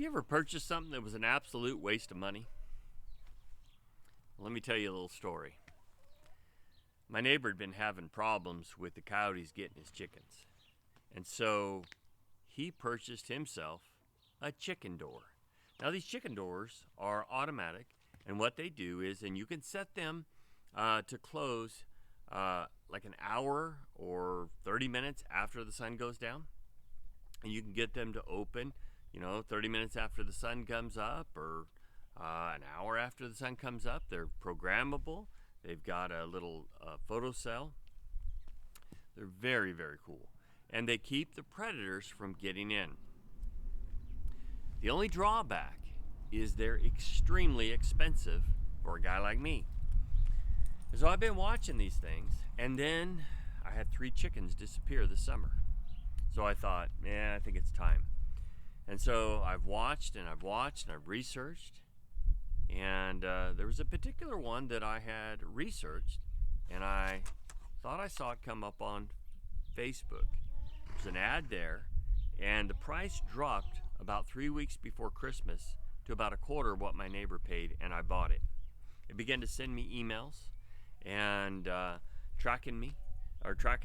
you ever purchased something that was an absolute waste of money? Let me tell you a little story. My neighbor had been having problems with the coyotes getting his chickens. And so he purchased himself a chicken door. Now these chicken doors are automatic, and what they do is, and you can set them to close like an hour or 30 minutes after the sun goes down. And you can get them to open, 30 minutes after the sun comes up, or an hour after the sun comes up. They're programmable. They've got a little photo cell. They're very, very cool. And they keep the predators from getting in. The only drawback is they're extremely expensive for a guy like me. So I've been watching these things, and then I had 3 chickens disappear this summer. So I thought, I think it's time. And so I've watched and I've researched, and there was a particular one that I had researched, and I thought I saw it come up on Facebook. There's an ad there, and the price dropped about 3 weeks before Christmas to about a quarter of what my neighbor paid, and I bought it. It began to send me emails and tracking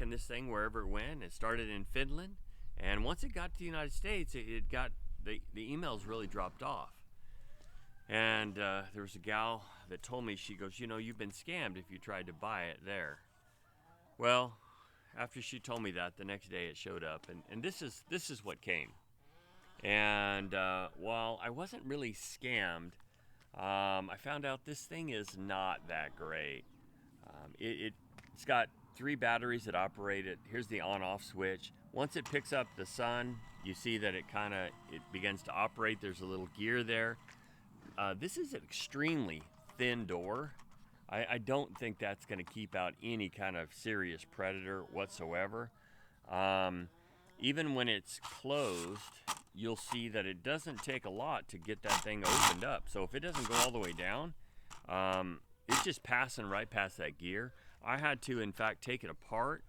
this thing wherever it went. It started in Finland, and once it got to the United States, it got the emails really dropped off. And there was a gal that told me, she goes, you've been scammed if you tried to buy it there. Well, after she told me that, the next day it showed up, and this is what came. And while I wasn't really scammed, I found out this thing is not that great. It's got 3 batteries that operate it. Here's the on-off switch. Once it picks up the sun, you see that it begins to operate. There's a little gear there. This is an extremely thin door. I don't think that's going to keep out any kind of serious predator whatsoever. Even when it's closed, you'll see that it doesn't take a lot to get that thing opened up. So if it doesn't go all the way down, it's just passing right past that gear. I had to, in fact, take it apart,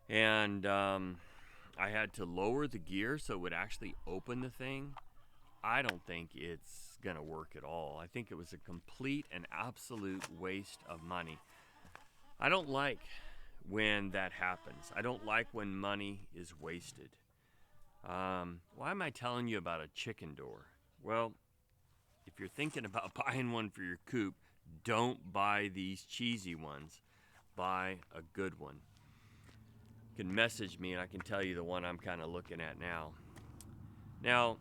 and I had to lower the gear so it would actually open the thing. I don't think it's going to work at all. I think it was a complete and absolute waste of money. I don't like when that happens. I don't like when money is wasted. Why am I telling you about a chicken door? Well, if you're thinking about buying one for your coop, don't buy these cheesy ones. Buy a good one. You can message me and I can tell you the one I'm kind of looking at now. Now,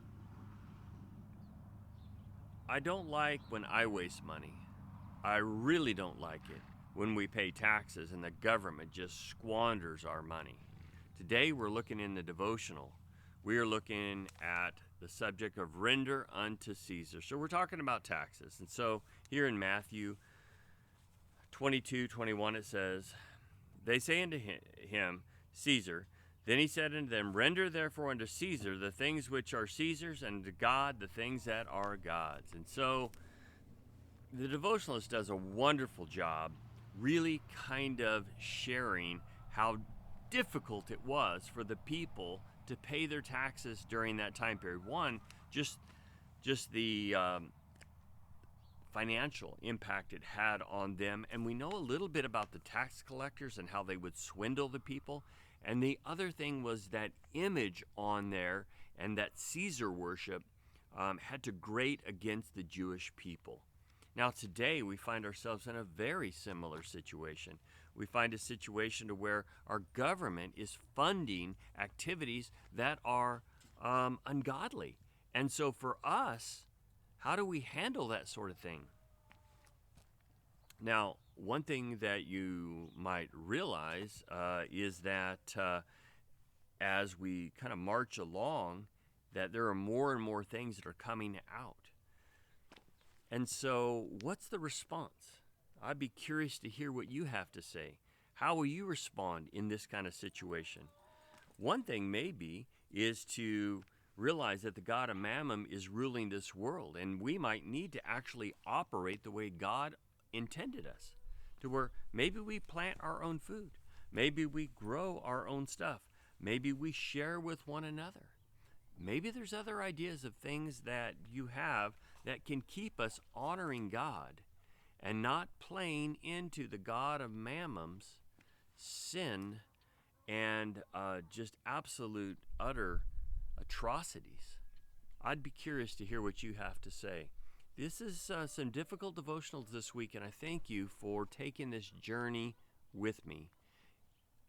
I don't like when I waste money. I really don't like it when we pay taxes and the government just squanders our money. Today we're looking in the devotional. We are looking at the subject of render unto Caesar. So we're talking about taxes. And so here in Matthew 22:21 it says, they say unto him, Caesar. Then he said unto them, render therefore unto Caesar the things which are Caesar's, and to God the things that are God's. And so the devotionalist does a wonderful job really kind of sharing how difficult it was for the people to pay their taxes during that time period. One, just the financial impact it had on them. And we know a little bit about the tax collectors and how they would swindle the people. And the other thing was that image on there, and that Caesar worship had to grate against the Jewish people. Now today we find ourselves in a very similar situation. We find a situation to where our government is funding activities that are ungodly. And so for us, how do we handle that sort of thing? Now, one thing that you might realize is that as we kind of march along, that there are more and more things that are coming out. And so what's the response? I'd be curious to hear what you have to say. How will you respond in this kind of situation? One thing maybe is to realize that the God of Mammon is ruling this world, and we might need to actually operate the way God intended us, to where maybe we plant our own food, maybe we grow our own stuff, maybe we share with one another. maybe there's other ideas of things that you have that can keep us honoring God and not playing into the God of Mammon's sin and just absolute, utter atrocities. I'd be curious to hear what you have to say. This is some difficult devotionals this week, and I thank you for taking this journey with me.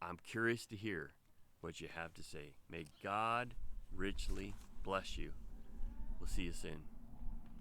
I'm curious to hear what you have to say. May God richly bless you. We'll see you soon.